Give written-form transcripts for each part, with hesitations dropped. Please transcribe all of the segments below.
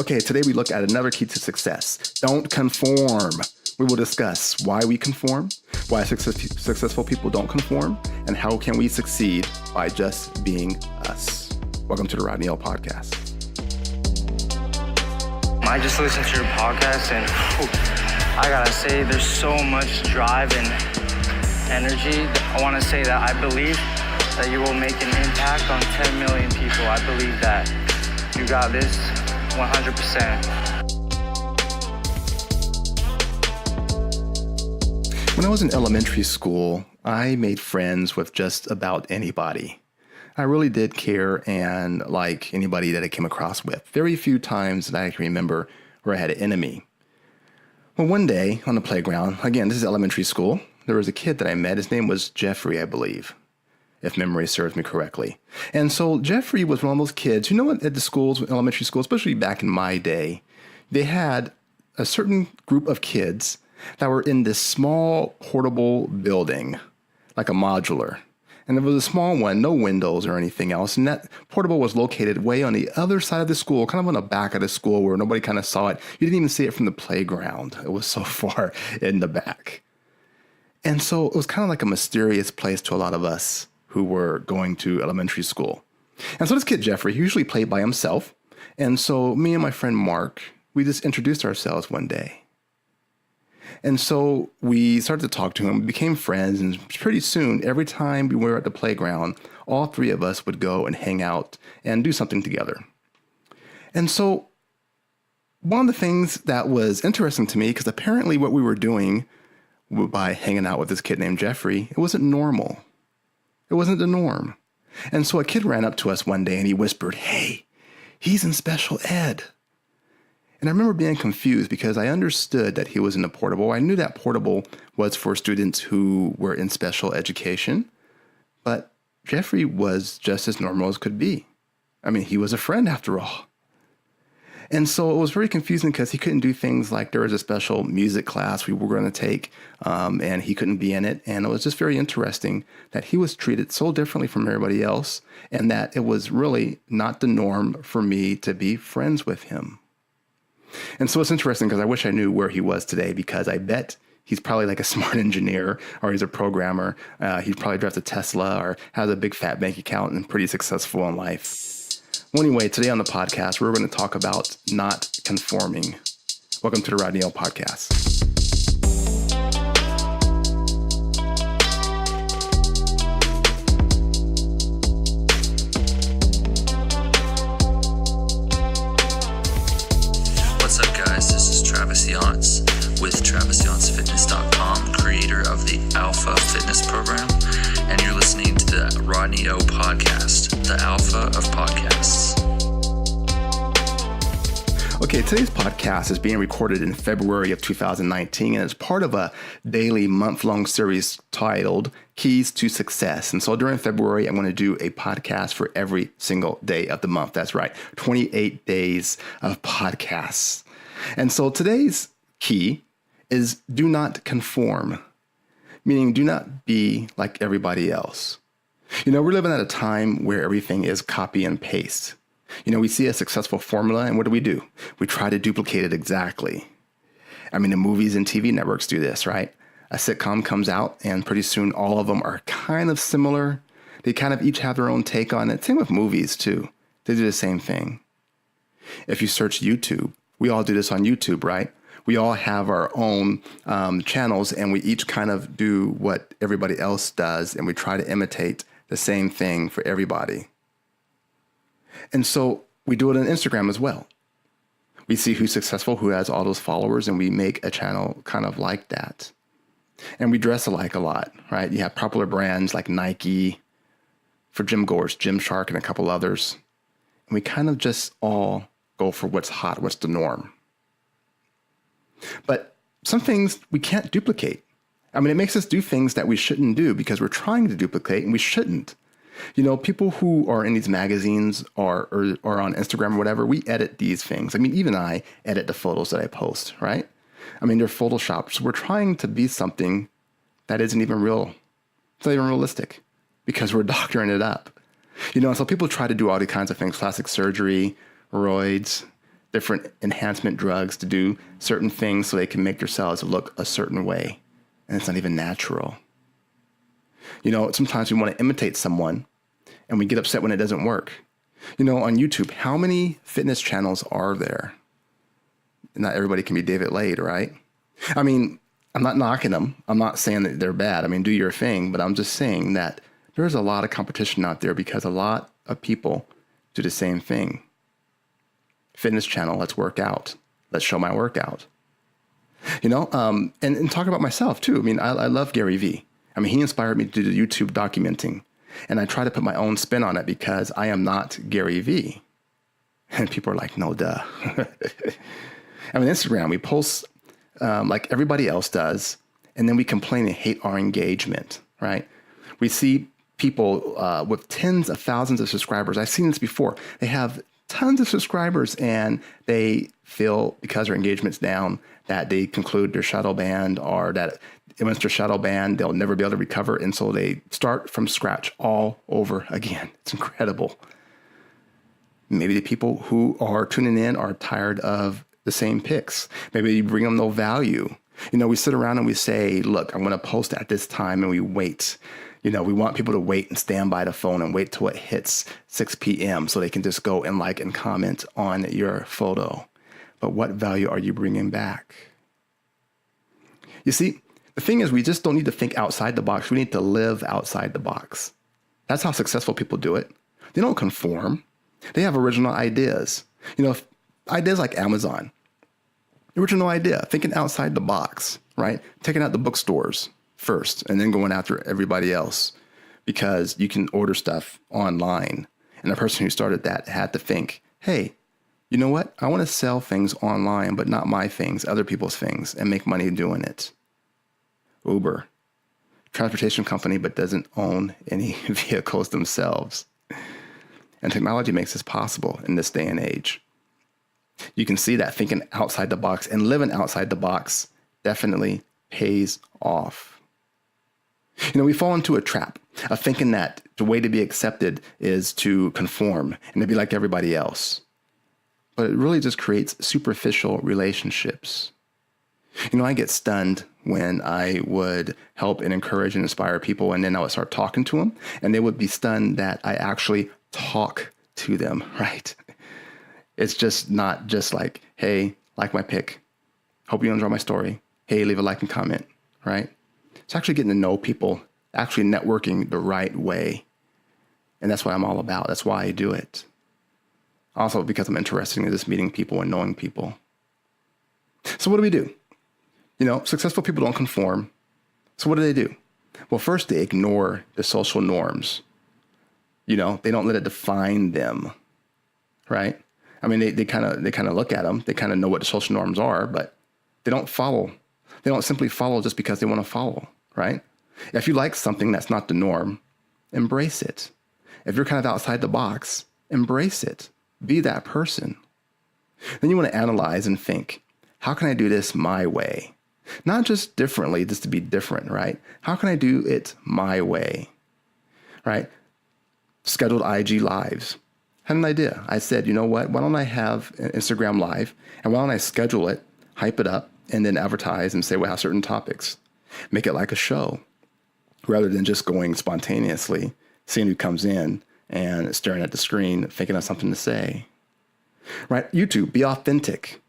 Okay, today we look at another key to success. Don't conform. We will discuss why we conform, why successful people don't conform, and how can we succeed by just being us. Welcome to the Rodney podcast. I just listened to your podcast and I gotta say there's so much drive and energy. I wanna say that I believe that you will make an impact on 10 million people. I believe that you got this 100%. When I was in elementary school, I made friends with just about anybody. I really did care and like anybody that I came across with. Very few times that I can remember where I had an enemy. Well, one day on the playground, again, this is elementary school, there was a kid that I met. His name was Jeffrey, I believe, if memory serves me correctly. And so Jeffrey was one of those kids, you know what, at the schools, elementary school, especially back in my day, they had a certain group of kids that were in this small portable building, like a modular. And there was a small one, no windows or anything else. And that portable was located way on the other side of the school, kind of on the back of the school where nobody kind of saw it. You didn't even see it from the playground. It was so far in the back. And so it was kind of like a mysterious place to a lot of us who were going to elementary school. And so this kid, Jeffrey, he usually played by himself. And so me and my friend Mark, we just introduced ourselves one day. And so we started to talk to him, became friends, and pretty soon, every time we were at the playground, all three of us would go and hang out and do something together. And so one of the things that was interesting to me, because apparently what we were doing by hanging out with this kid named Jeffrey, it wasn't normal. It wasn't the norm. And so a kid ran up to us one day and he whispered, "Hey, he's in special ed." And I remember being confused because I understood that he was in a portable. I knew that portable was for students who were in special education, but Jeffrey was just as normal as could be. I mean, he was a friend after all. And so it was very confusing because he couldn't do things like there was a special music class we were going to take, and he couldn't be in it. And it was just very interesting that he was treated so differently from everybody else, and that it was really not the norm for me to be friends with him. And so it's interesting because I wish I knew where he was today, because I bet he's probably like a smart engineer, or he's a programmer. He probably drives a Tesla or has a big fat bank account and pretty successful in life. Well, anyway, today on the podcast, we're going to talk about not conforming. Welcome to the Rodney podcast. With TravisYancefitness.com, creator of the Alpha Fitness Program, and you're listening to the Rodney O Podcast, the Alpha of Podcasts. Okay, today's podcast is being recorded in February of 2019, and it's part of a daily month-long series titled Keys to Success. And so during February, I'm going to do a podcast for every single day of the month. That's right, 28 days of podcasts. And so today's key is do not conform, meaning do not be like everybody else. You know, we're living at a time where everything is copy and paste. You know, we see a successful formula, and what do? We try to duplicate it exactly. I mean, the movies and TV networks do this, right? A sitcom comes out, and pretty soon all of them are kind of similar. They kind of each have their own take on it. Same with movies, too. They do the same thing. If you search YouTube, we all do this on YouTube, right? We all have our own channels, and we each kind of do what everybody else does, and we try to imitate the same thing for everybody. And so we do it on Instagram as well. We see who's successful, who has all those followers, and we make a channel kind of like that. And we dress alike a lot, right? You have popular brands like Nike, for gym goers, Gymshark, and a couple others. And we kind of just all go for what's hot, what's the norm. But some things we can't duplicate. I mean, it makes us do things that we shouldn't do because we're trying to duplicate and we shouldn't. You know, people who are in these magazines or on Instagram or whatever, we edit these things. I mean, even I edit the photos that I post, right? I mean, they're Photoshopped. So we're trying to be something that isn't even real. It's not even realistic because we're doctoring it up. You know, so people try to do all these kinds of things, plastic surgery, roids, different enhancement drugs to do certain things so they can make themselves look a certain way. And it's not even natural. Sometimes we want to imitate someone and we get upset when it doesn't work. On YouTube, how many fitness channels are there? Not everybody can be David Lade, right? I mean, I'm not knocking them. I'm not saying that they're bad. I mean, do your thing, but I'm just saying that there's a lot of competition out there because a lot of people do the same thing. Fitness channel, let's work out. Let's show my workout. And talk about myself too. I mean, I love Gary Vee. I mean, he inspired me to do the YouTube documenting, and I try to put my own spin on it because I am not Gary Vee. And people are like, no, duh. I mean, Instagram, we post like everybody else does, and then we complain and hate our engagement, right? We see people with tens of thousands of subscribers. I've seen this before. They have tons of subscribers, and they feel because their engagement's down that they conclude they're shadow banned, or that once they're shadow banned, they'll never be able to recover. And so they start from scratch all over again. It's incredible. Maybe the people who are tuning in are tired of the same pics. Maybe you bring them no value. We sit around and we say, look, I'm going to post at this time, and we wait. We want people to wait and stand by the phone and wait till it hits 6 p.m. so they can just go and like and comment on your photo. But what value are you bringing back? You see, the thing is, we just don't need to think outside the box. We need to live outside the box. That's how successful people do it. They don't conform. They have original ideas. Ideas like Amazon. Original idea, thinking outside the box, right? Taking out the bookstores first and then going after everybody else, because you can order stuff online. And the person who started that had to think, hey, you know what? I want to sell things online, but not my things, other people's things, and make money doing it. Uber, transportation company, but doesn't own any vehicles themselves. And technology makes this possible in this day and age. You can see that thinking outside the box and living outside the box definitely pays off. We fall into a trap of thinking that the way to be accepted is to conform and to be like everybody else. But it really just creates superficial relationships. I get stunned when I would help and encourage and inspire people, and then I would start talking to them, and they would be stunned that I actually talk to them, right? It's just not just like, hey, like my pic. Hope you enjoy my story. Hey, leave a like and comment, right? It's actually getting to know people, actually networking the right way. And that's what I'm all about. That's why I do it. Also, because I'm interested in just meeting people and knowing people. So what do we do? Successful people don't conform. So what do? Well, first, they ignore the social norms. They don't let it define them, right? I mean, they kind of look at them. They kind of know what the social norms are, but they don't follow. They don't simply follow just because they want to follow, right? If you like something that's not the norm, embrace it. If you're kind of outside the box, embrace it. Be that person. Then you want to analyze and think, how can I do this my way? Not just differently, just to be different, right? How can I do it my way, right? Scheduled IG lives. Had an idea. I said, you know what? Why don't I have an Instagram live, and why don't I schedule it, hype it up, and then advertise and say we'll have certain topics. Make it like a show rather than just going spontaneously, seeing who comes in and staring at the screen, thinking of something to say. Right? YouTube, be authentic.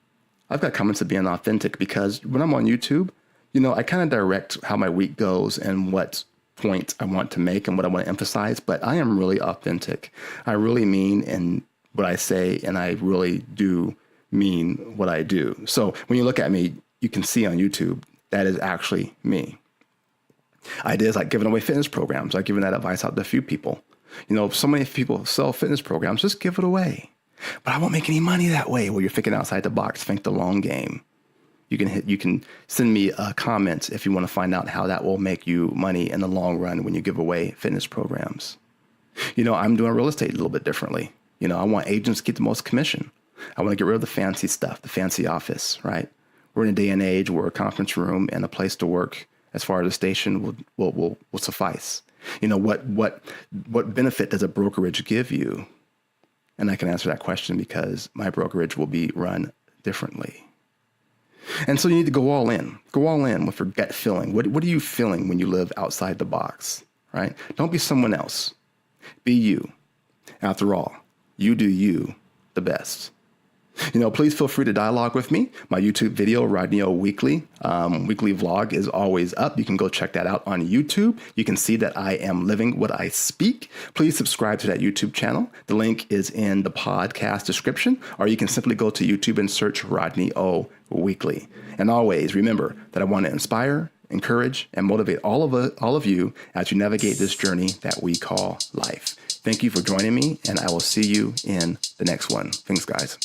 I've got comments of being authentic because when I'm on YouTube, I kind of direct how my week goes and what point I want to make and what I want to emphasize, but I am really authentic. I really mean in what I say, and I really do mean what I do. So when you look at me, you can see on YouTube, that is actually me. Ideas like giving away fitness programs. I've given that advice out to a few people. So many people sell fitness programs, just give it away. But I won't make any money that way. Well, you're thinking outside the box, think the long game. You can send me a comment if you want to find out how that will make you money in the long run when you give away fitness programs. I'm doing real estate a little bit differently. I want agents to get the most commission. I want to get rid of the fancy stuff, the fancy office, right? We're in a day and age where a conference room and a place to work as far as a station will suffice. What benefit does a brokerage give you? And I can answer that question because my brokerage will be run differently. And so you need to go all in. Go all in with your gut feeling. What are you feeling when you live outside the box, right? Don't be someone else. Be you. After all, you do you the best. Please feel free to dialogue with me. My YouTube video, Rodney O weekly vlog is always up. You can go check that out on YouTube. You can see that I am living what I speak. Please subscribe to that YouTube channel. The link is in the podcast description, or you can simply go to YouTube and search Rodney O weekly. And always remember that I want to inspire, encourage, and motivate all of you as you navigate this journey that we call life. Thank you for joining me, and I will see you in the next one. Thanks, guys.